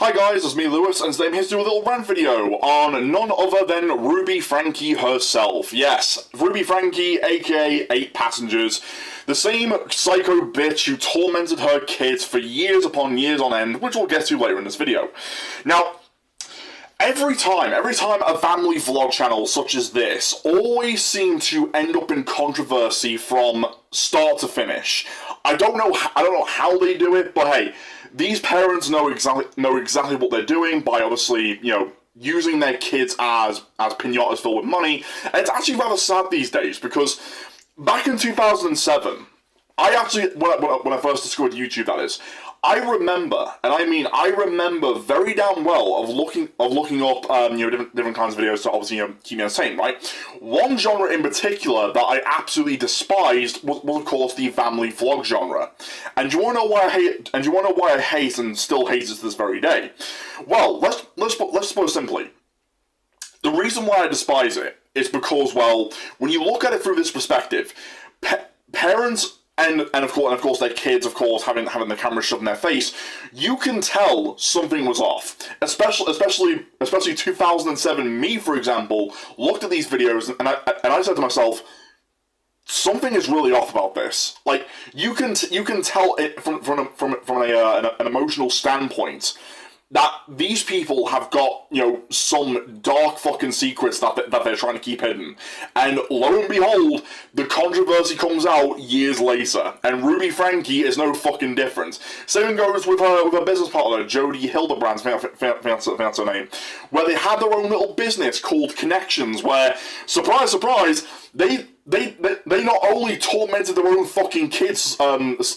Hi guys, it's me Lewis, and today I'm here to do a little rant video on none other than Ruby Franke herself. Yes, Ruby Franke, aka 8 Passengers, the same psycho bitch who tormented her kids for years upon years on end, which we'll get to later in this video. Now, every time a family vlog channel such as this always seem to end up in controversy from start to finish. I don't know how they do it, but hey, these parents know exactly what they're doing by obviously, using their kids as piñatas filled with money. And it's actually rather sad these days because back in 2007, I actually, when I first discovered YouTube, that is, I remember, and I mean I remember very damn well of looking up different kinds of videos to obviously keep me entertained, right? One genre in particular that I absolutely despised was of course the family vlog genre. And do you want to know why I hate? And do you want to know why I hate and still hate it to this very day? Well, let's put it simply. The reason why I despise it is because, well, when you look at it through this perspective, parents and of course their kids, of course, having the camera shoved in their face, you can tell something was off. Especially 2007, me, for example, looked at these videos and I said to myself, something is really off about this. Like, you can tell it from an emotional standpoint that these people have got, some dark fucking secrets that they're trying to keep hidden. And lo and behold, the controversy comes out years later. And Ruby Franke is no fucking different. Same goes with her business partner, Jodie Hildebrand's fiance name, where they had their own little business called Connections, where, surprise, surprise, they not only tormented their own fucking kids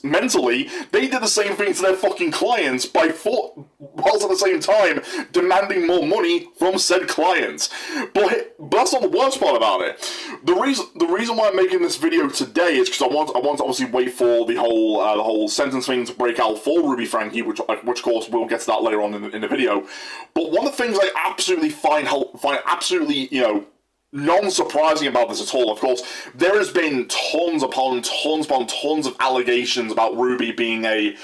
mentally, they did the same thing to their fucking clients whilst at the same time demanding more money from said clients. But that's not the worst part about it. The reason why I'm making this video today is because I want to obviously wait for the whole sentence thing to break out for Ruby Franke, which of course we'll get to that later on in the video. But one of the things I absolutely find absolutely, non-surprising about this at all, of course, there has been tons upon tons of allegations about Ruby being a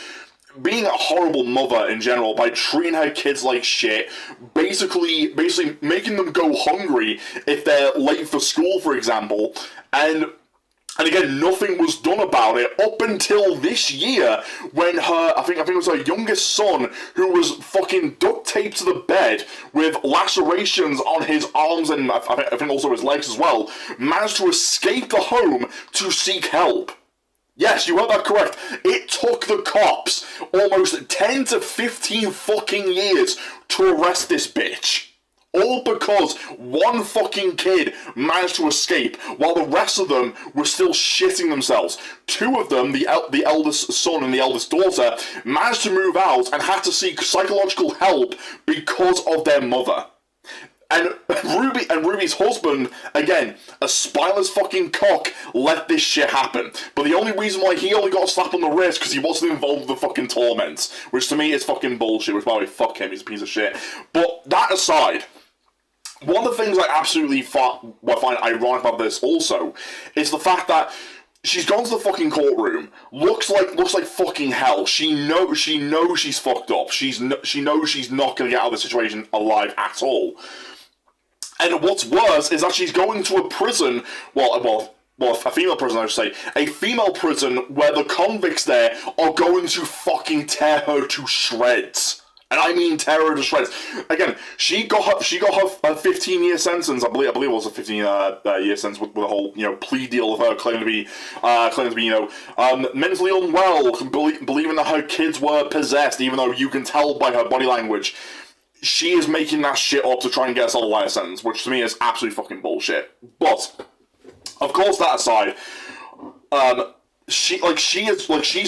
horrible mother in general by treating her kids like shit, basically making them go hungry if they're late for school, for example, and again, nothing was done about it up until this year when I think it was her youngest son, who was fucking duct taped to the bed with lacerations on his arms and I think also his legs as well, managed to escape the home to seek help. Yes, you heard that correct. It took the cops almost 10 to 15 fucking years to arrest this bitch. All because one fucking kid managed to escape, while the rest of them were still shitting themselves. Two of them, the eldest son and the eldest daughter, managed to move out and had to seek psychological help because of their mother. And Ruby's husband, again, a spineless fucking cock, let this shit happen. But the only reason why he only got a slap on the wrist because he wasn't involved with the fucking torments, which to me is fucking bullshit, which by the way, fuck him, he's a piece of shit. But that aside, one of the things I absolutely find ironic about this also is the fact that she's gone to the fucking courtroom. Looks like fucking hell. She knows she's fucked up. She knows she's not gonna get out of the situation alive at all. And what's worse is that she's going to a prison. Well, a female prison, I should say. A female prison where the convicts there are going to fucking tear her to shreds. And I mean tear her to shreds. Again, she got her 15-year sentence. I believe it was a 15-year sentence with the whole plea deal of her claiming to be mentally unwell, believing that her kids were possessed, even though you can tell by her body language she is making that shit up to try and get herself a lighter sentence, which to me is absolutely fucking bullshit. But of course, that aside, she's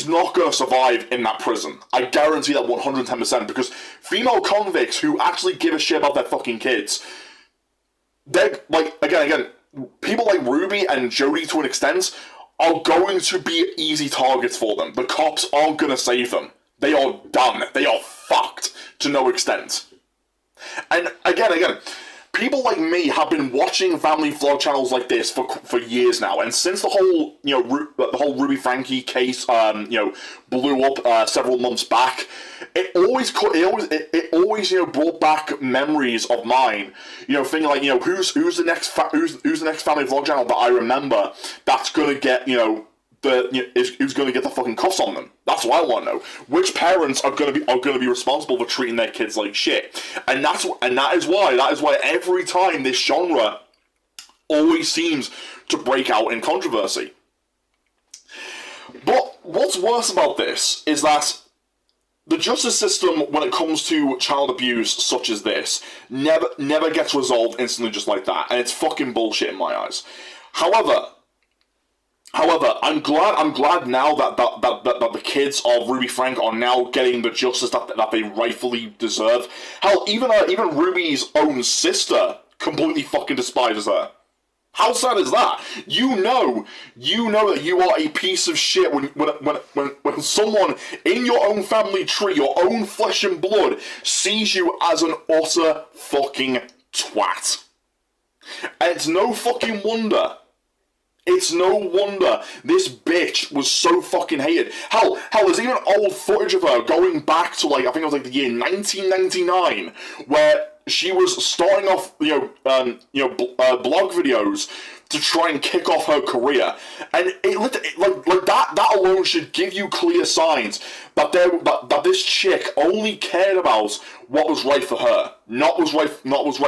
not gonna survive in that prison. I guarantee that 110%, because female convicts who actually give a shit about their fucking kids, they're again, people like Ruby and Jodie to an extent are going to be easy targets for them. The cops aren't gonna save them. They are done. They are fucked to no extent. And again, People like me have been watching family vlog channels like this for years now, and since the whole the whole Ruby Franke case blew up several months back, it always brought back memories of mine. Thinking like who's the next family vlog channel that I remember that's gonna get who's going to get the fucking cuffs on them? That's what I want to know. Which parents are going to be responsible for treating their kids like shit? And that is why every time this genre always seems to break out in controversy. But what's worse about this is that the justice system, when it comes to child abuse such as this, never gets resolved instantly just like that, and it's fucking bullshit in my eyes. However, I'm glad now that the kids of Ruby Franke are now getting the justice that they rightfully deserve. Hell, even Ruby's own sister completely fucking despises her. How sad is that? You know that you are a piece of shit when someone in your own family tree, your own flesh and blood, sees you as an utter fucking twat. And it's no fucking wonder. It's no wonder this bitch was so fucking hated. Hell, there's even old footage of her going back to I think it was the year 1999, where she was starting off, blog videos to try and kick off her career, and that alone should give you clear signs that this chick only cared about what was right for her, not was right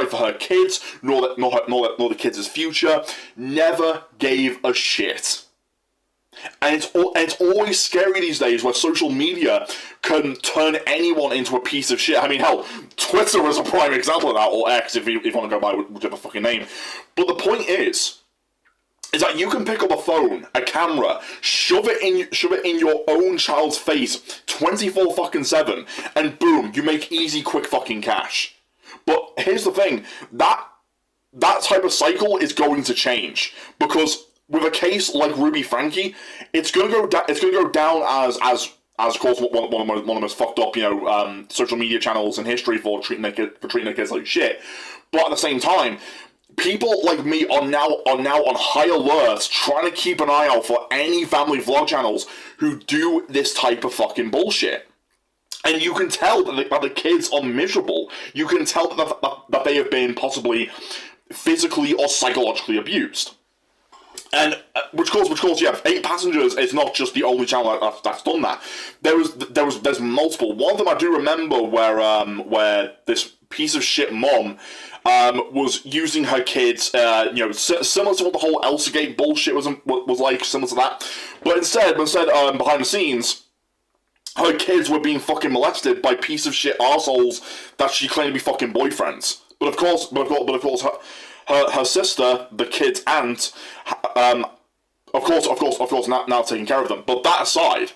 for her kids, nor the kids' future. Never gave a shit. And it's always scary these days where social media can turn anyone into a piece of shit. I mean, hell, Twitter is a prime example of that, or X if you want to go by whichever fucking name. But the point is that you can pick up a phone, a camera, shove it in your own child's face 24/7, and boom, you make easy, quick fucking cash. But here's the thing, that type of cycle is going to change, because with a case like Ruby Franke, it's going to go down as of course one of the most fucked up social media channels in history for treating their kids like shit. But at the same time, people like me are now on high alert, trying to keep an eye out for any family vlog channels who do this type of fucking bullshit. And you can tell that the kids are miserable. You can tell that they have been possibly physically or psychologically abused. And which course, yeah, 8 Passengers is not just the only channel that's done that. There's multiple. One of them I do remember where this piece of shit mom was using her kids, similar to what the whole Elsagate bullshit was like, similar to that. But instead, behind the scenes, her kids were being fucking molested by piece of shit arseholes that she claimed to be fucking boyfriends. But of course, her sister, the kid's aunt, of course, now taking care of them. But that aside,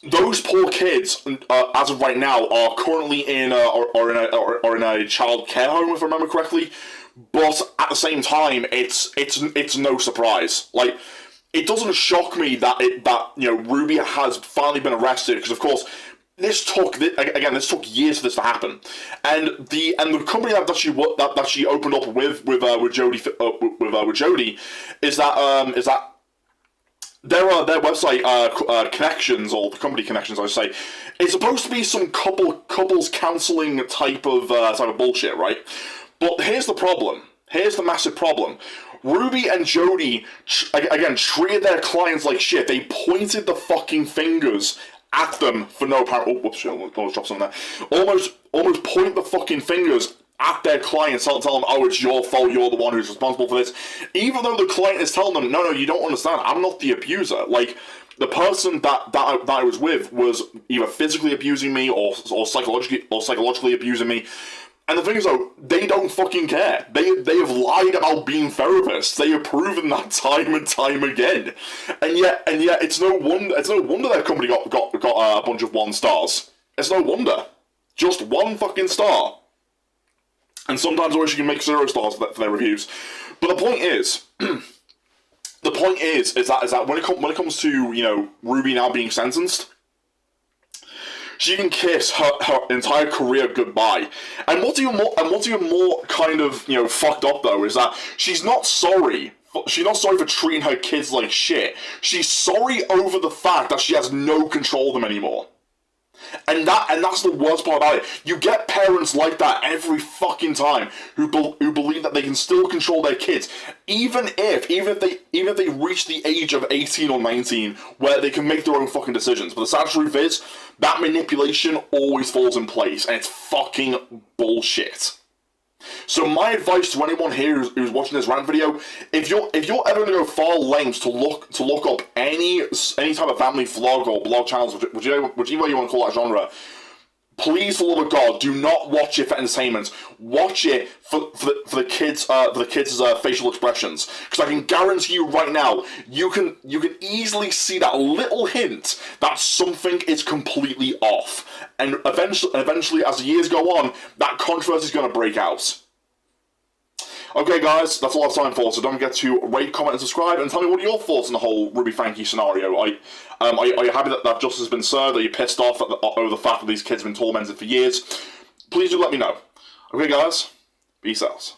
those poor kids, as of right now, are currently in a child care home, if I remember correctly. But at the same time, it's no surprise. Like, it doesn't shock me that Ruby has finally been arrested, because of course this took years for this to happen, and the company that she opened up with Jody is that their website Connections, or the company Connections, I say, it's supposed to be some couples counseling type of bullshit, right? But here's the problem. Here's the massive problem. Ruby and Jody again treated their clients like shit. They pointed the fucking fingers at them for no apparent. Oh, whoops! Almost dropped something there. Almost point the fucking fingers at their clients, tell them, oh, it's your fault, you're the one who's responsible for this, even though the client is telling them, no, you don't understand, I'm not the abuser. Like, the person that I was with was either physically abusing me or psychologically abusing me. And the thing is, though, they don't fucking care. They have lied about being therapists. They have proven that time and time again. And yet, it's no wonder their company got a bunch of 1 stars. It's no wonder. Just 1 fucking star. And sometimes I wish you can make 0 stars for their reviews. But the point is, that when it comes to Ruby now being sentenced, she can kiss her entire career goodbye. And what's even more kind of, you know, fucked up though is that she's not sorry. She's not sorry for treating her kids like shit. She's sorry over the fact that she has no control of them anymore. And that's the worst part about it. You get parents like that every fucking time who believe that they can still control their kids, even if they reach the age of 18 or 19 where they can make their own fucking decisions. But the sad truth is that manipulation always falls in place, and it's fucking bullshit. So my advice to anyone here who's watching this rant video, if you're ever going to go far lengths to look up any type of family vlog or blog channels, whichever way you want to call that genre, please, for the love of God, do not watch it for entertainment. Watch it for the kids' facial expressions, because I can guarantee you right now, you can easily see that little hint that something is completely off, and eventually, as the years go on, that controversy is going to break out. Okay, guys, that's all I have time for, so don't forget to rate, comment, and subscribe, and tell me what are your thoughts on the whole Ruby Franke scenario. Are you happy that justice has been served? Are you pissed off over the fact that these kids have been tormented for years? Please do let me know. Okay, guys, peace out.